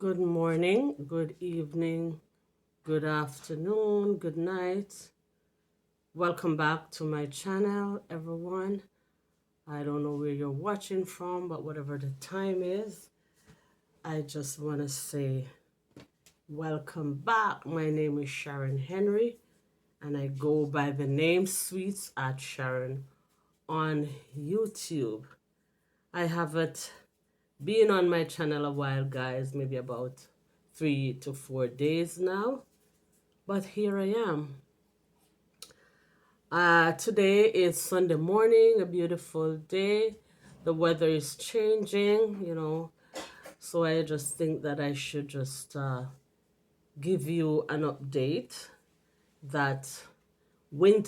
Good morning, good evening, good afternoon, good night. Welcome back to my channel, everyone. I don't know where you're watching from, but whatever the time is, I just want to say welcome back. My name is Sharon Henry, and I go by the name Sweets at Sharon on YouTube. I haven't been on my channel a while, guys, maybe about 3 to 4 days now. But here I am. Today is Sunday morning, a beautiful day. The weather is changing. So I just think that I should just give you an update that we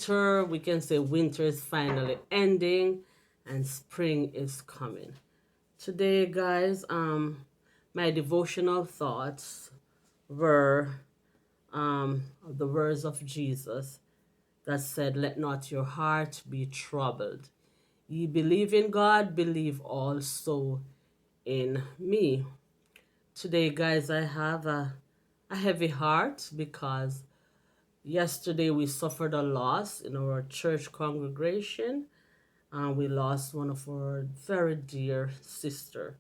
can say winter is finally ending and spring is coming. Today, guys, my devotional thoughts were the words of Jesus that said, "Let not your heart be troubled. Ye believe in God, believe also in me." Today, guys, I have a heavy heart because yesterday we suffered a loss in our church congregation. We lost one of our very dear sister.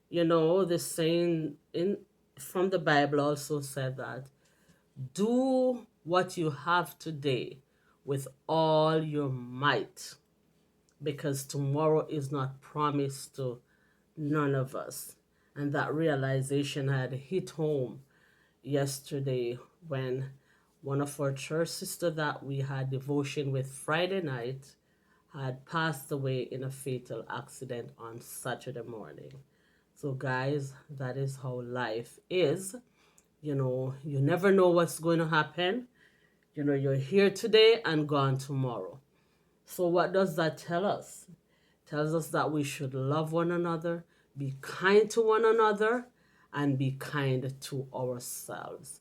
The saying in from the Bible also said that do what you have today with all your might, because tomorrow is not promised to none of us. And that realization had hit home yesterday when one of our church sisters that we had devotion with Friday night had passed away in a fatal accident on Saturday morning. So, guys, that is how life is. You never know what's going to happen. You're here today and gone tomorrow. So what does that tell us? It tells us that we should love one another, be kind to one another, and be kind to ourselves.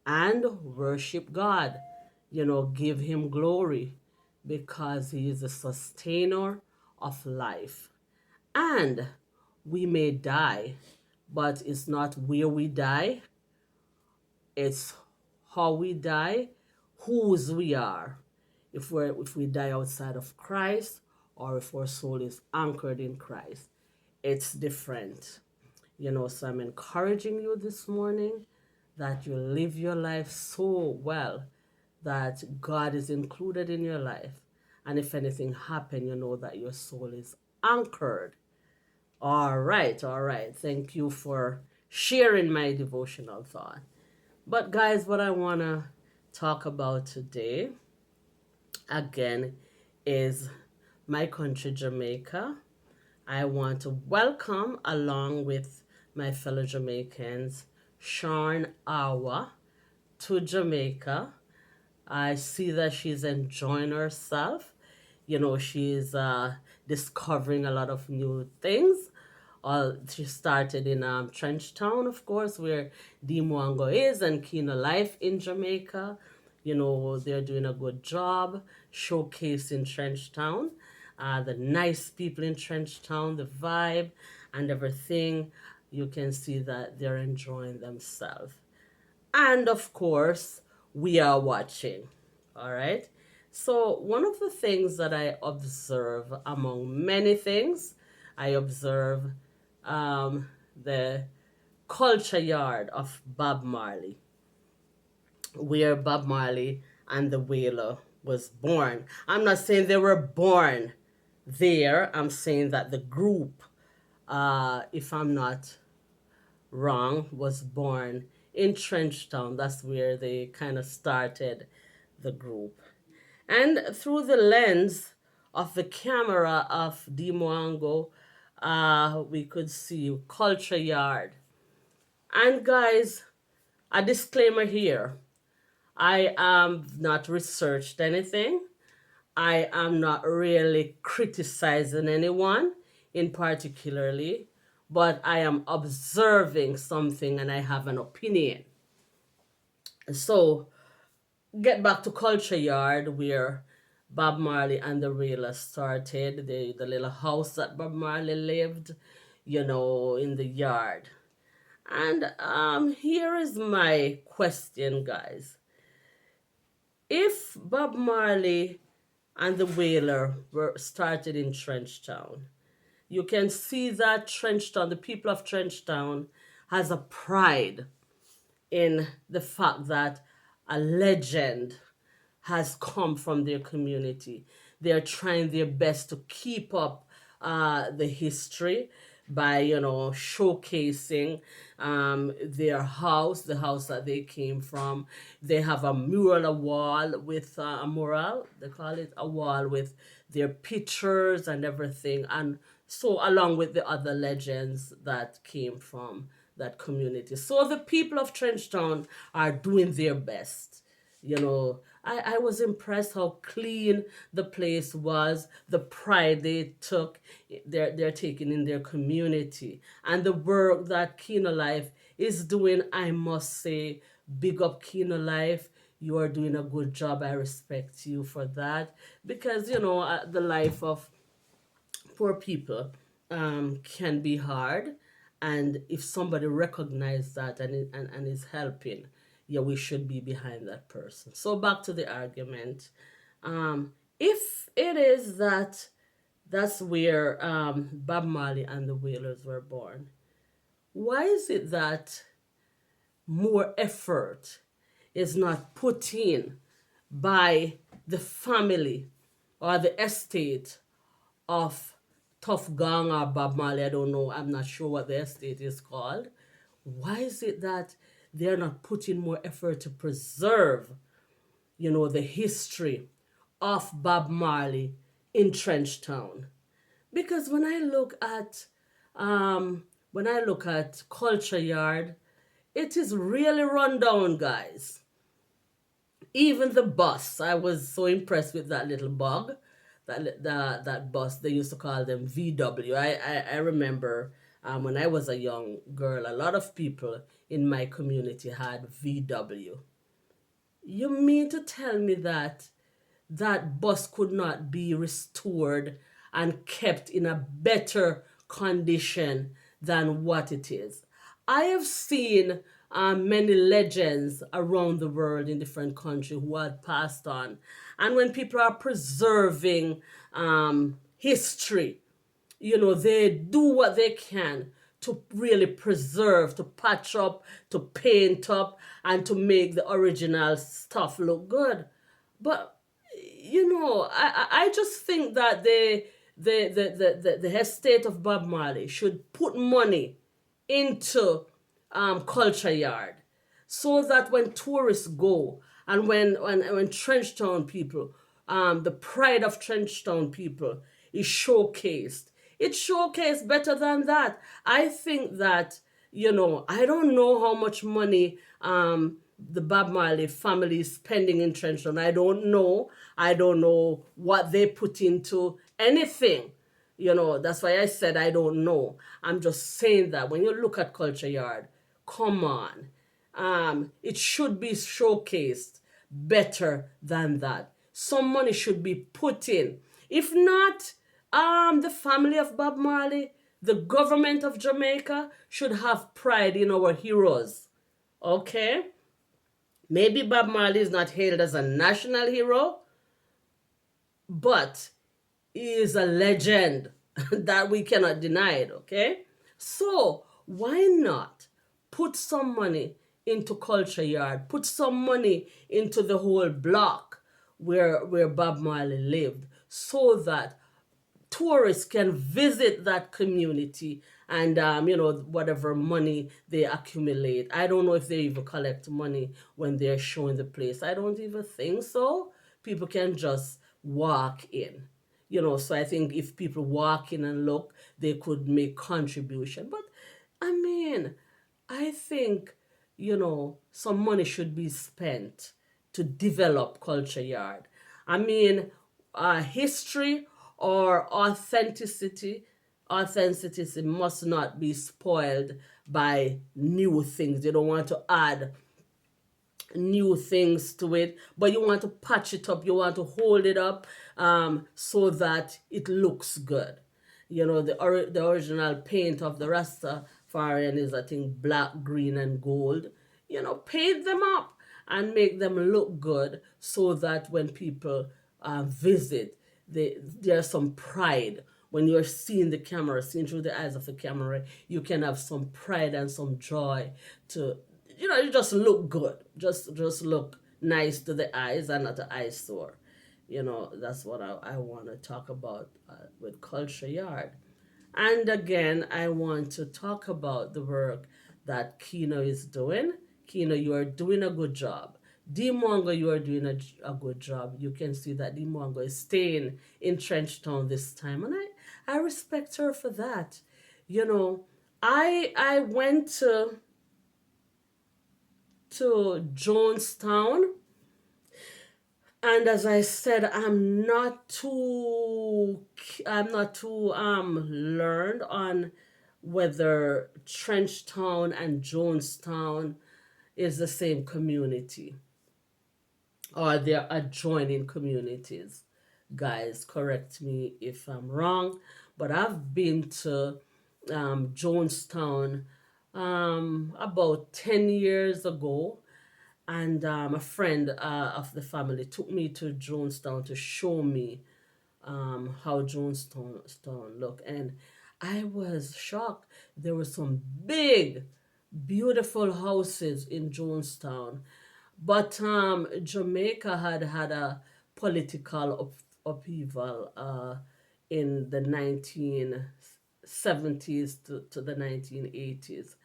And worship God. Give him glory because he is the sustainer of life. And we may die, but it's not where we die, it's how we die, whose we are. If we die outside of Christ, or if our soul is anchored in Christ, it's different. So I'm encouraging you this morning that you live your life so well that God is included in your life. And if anything happen, you know that your soul is anchored. All right, all right. Thank you for sharing my devotional thought. But guys, what I want to talk about today again is my country, Jamaica. I want to welcome, along with my fellow Jamaicans, Sean Awa to Jamaica. I see that she's enjoying herself. She's discovering a lot of new things. She started in Trenchtown, of course, where Dimwango is, and Kina Life in Jamaica. They're doing a good job showcasing Trenchtown, the nice people in Trenchtown, the vibe and everything. You can see that they're enjoying themselves. And of course, we are watching. All right. So, one of the things that I observe, among many things, I observe the culture yard of Bob Marley, where Bob Marley and the Wailer was born. I'm not saying they were born there, I'm saying that the group, if I'm not wrong, was born in Trenchtown. That's where they kind of started the group. And through the lens of the camera of Dimoango, we could see Culture Yard. And guys, a disclaimer here. I am not researched anything. I am not really criticizing anyone in particularly, but I am observing something and I have an opinion. So, get back to Culture Yard, where Bob Marley and the Railers started, the little house that Bob Marley lived, in the yard. And here is my question, guys. If Bob Marley and the Wailer were started in Trenchtown, you can see that Trenchtown, the people of Trenchtown, has a pride in the fact that a legend has come from their community. They're trying their best to keep up the history by, showcasing their house, the house that they came from. They have a mural, a wall with a mural, they call it a wall with their pictures and everything. And so, along with the other legends that came from that community. So, the people of Trenchtown are doing their best. I was impressed how clean the place was, the pride they took, they're taking in their community, and the work that Kino Life is doing. I must say, big up Kino Life. You are doing a good job. I respect you for that, because the life of poor people can be hard, and if somebody recognizes that and is helping, yeah, we should be behind that person. So back to the argument. If it is that that's where Bob Marley and the Wailers were born, why is it that more effort is not put in by the family or the estate of Tough Gong or Bob Marley? I don't know. I'm not sure what the estate is called. Why is it that they're not putting more effort to preserve, the history of Bob Marley in Trenchtown? Because when I look at Culture Yard, it is really run down, guys. Even the bus, I was so impressed with that little bug, that bus. They used to call them VW. I remember when I was a young girl, a lot of people in my community had VW. You mean to tell me that that bus could not be restored and kept in a better condition than what it is? I have seen many legends around the world in different countries who had passed on. And when people are preserving history, they do what they can to really preserve, to patch up, to paint up, and to make the original stuff look good. But I just think that the estate of Bob Marley should put money into Culture Yard, so that when tourists go, and when Trenchtown people, the pride of Trenchtown people is showcased. It's showcased better than that. I think that, I don't know how much money the Bob Marley family is spending in Trenchtown. I don't know. I don't know what they put into anything. That's why I said I don't know. I'm just saying that when you look at Culture Yard, come on. It should be showcased better than that. Some money should be put in. If not, the family of Bob Marley, the government of Jamaica should have pride in our heroes. Okay? Maybe Bob Marley is not hailed as a national hero, but he is a legend that we cannot deny it, okay? So why not put some money into Culture Yard, put some money into the whole block where Bob Marley lived, so that tourists can visit that community, and whatever money they accumulate. I don't know if they even collect money when they're showing the place. I don't even think so. People can just walk in. So I think if people walk in and look, they could make contribution. But I mean, I think, some money should be spent to develop Culture Yard. I mean, history or authenticity must not be spoiled by new things. They don't want to add new things to it, but you want to patch it up, you want to hold it up, so that it looks good. The original paint of the Rasta Rastafarian is, I think, black, green, and gold. Paint them up and make them look good so that when people visit, there's some pride. When you're seeing the camera, seeing through the eyes of the camera, you can have some pride and some joy to, you just look good. Just look nice to the eyes and not the eyesore. That's what I want to talk about with Culture Yard. And again, I want to talk about the work that Kino is doing. Kino, you are doing a good job. Mongo, you are doing a good job. You can see that Mongo is staying in Trenchtown this time, and I respect her for that. You know, I went to Jonestown, and as I said, I'm not too learned on whether Trenchtown and Jonestown is the same community or they're adjoining communities. Guys, correct me if I'm wrong, but I've been to Jonestown about 10 years ago, and a friend of the family took me to Jonestown to show me how Jonestown look, and I was shocked. There were some big, beautiful houses in Jonestown, but Jamaica had a political upheaval in the 1970s to the 1980s.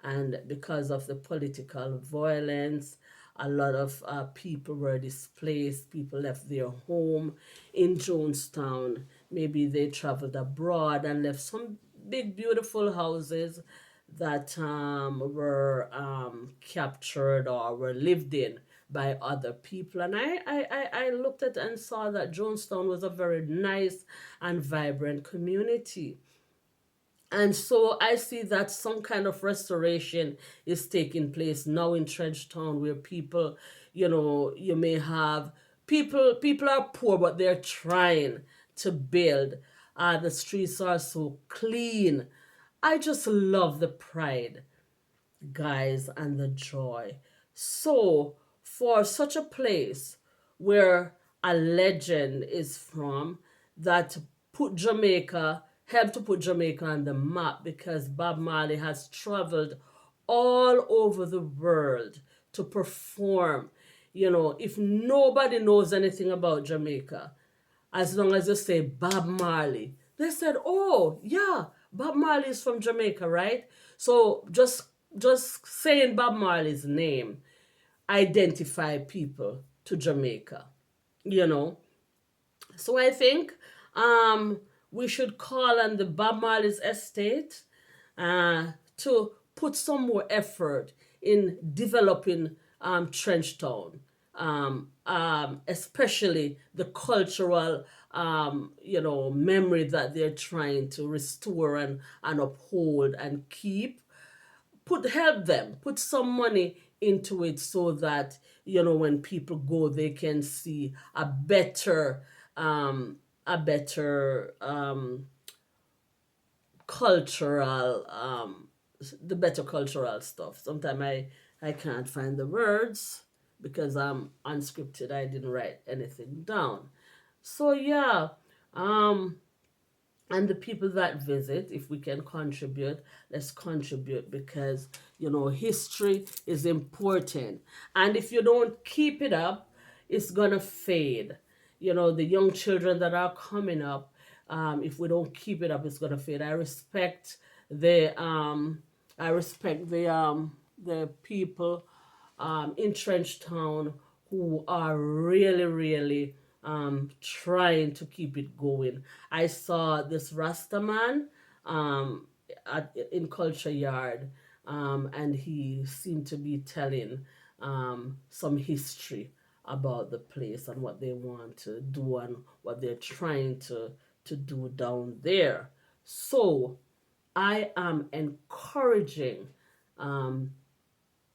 And because of the political violence, a lot of people were displaced. People left their home in Jonestown. Maybe they traveled abroad and left some big, beautiful houses that were captured or were lived in by other people. And I looked at and saw that Jonestown was a very nice and vibrant community. And so I see that some kind of restoration is taking place now in Trenchtown, where people, you may have people are poor, but they're trying to build. The streets are so clean. I just love the pride, guys, and the joy. So, for such a place where a legend is from, that helped to put Jamaica on the map, because Bob Marley has traveled all over the world to perform. If nobody knows anything about Jamaica, as long as you say Bob Marley, they said, "Oh, yeah, Bob Marley is from Jamaica, right?" So just saying Bob Marley's name identify people to Jamaica, you know. So I think we should call on the Bob Marley's estate to put some more effort in developing Trenchtown, especially the cultural, memory that they're trying to restore and uphold and keep. Help them, put some money into it so that when people go, they can see a better cultural the better cultural stuff. Sometimes I can't find the words because I'm unscripted. I didn't write anything down. So yeah, um and the people that visit, if we can contribute, let's contribute, because history is important, and if you don't keep it up, it's gonna fade. The young children that are coming up, if we don't keep it up, it's gonna fade. I respect the people in Trenchtown who are really, really trying to keep it going. I saw this Rasta man in Culture Yard, and he seemed to be telling some history about the place and what they want to do and what they're trying to do down there. So I am encouraging um,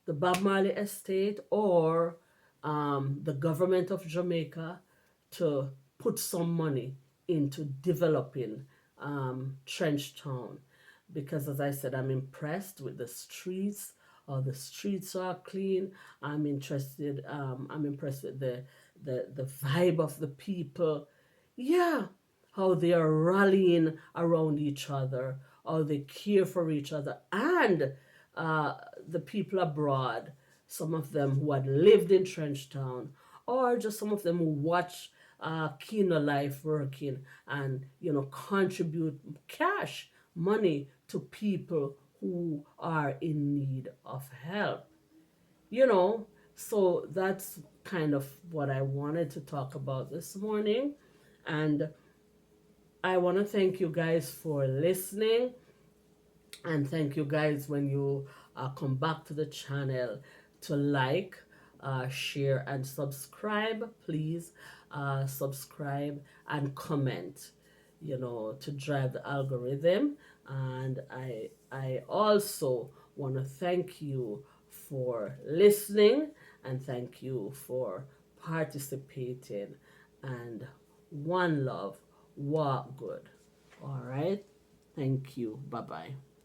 the Bob Marley estate or the government of Jamaica to put some money into developing Trenchtown. because, as I said, I'm impressed with the streets. The streets are clean. I'm impressed with the vibe of the people. Yeah, how they are rallying around each other, how they care for each other, and uh, the people abroad. Some of them who had lived in Trenchtown, or just some of them who watch Kino Life working and contribute cash money to people who are in need of help. You know, so that's kind of what I wanted to talk about this morning. And I want to thank you guys for listening. And thank you guys when you come back to the channel to like, share, and subscribe. Please subscribe and comment, to drive the algorithm. And I also want to thank you for listening and thank you for participating. And one love, walk good. All right. Thank you. Bye bye.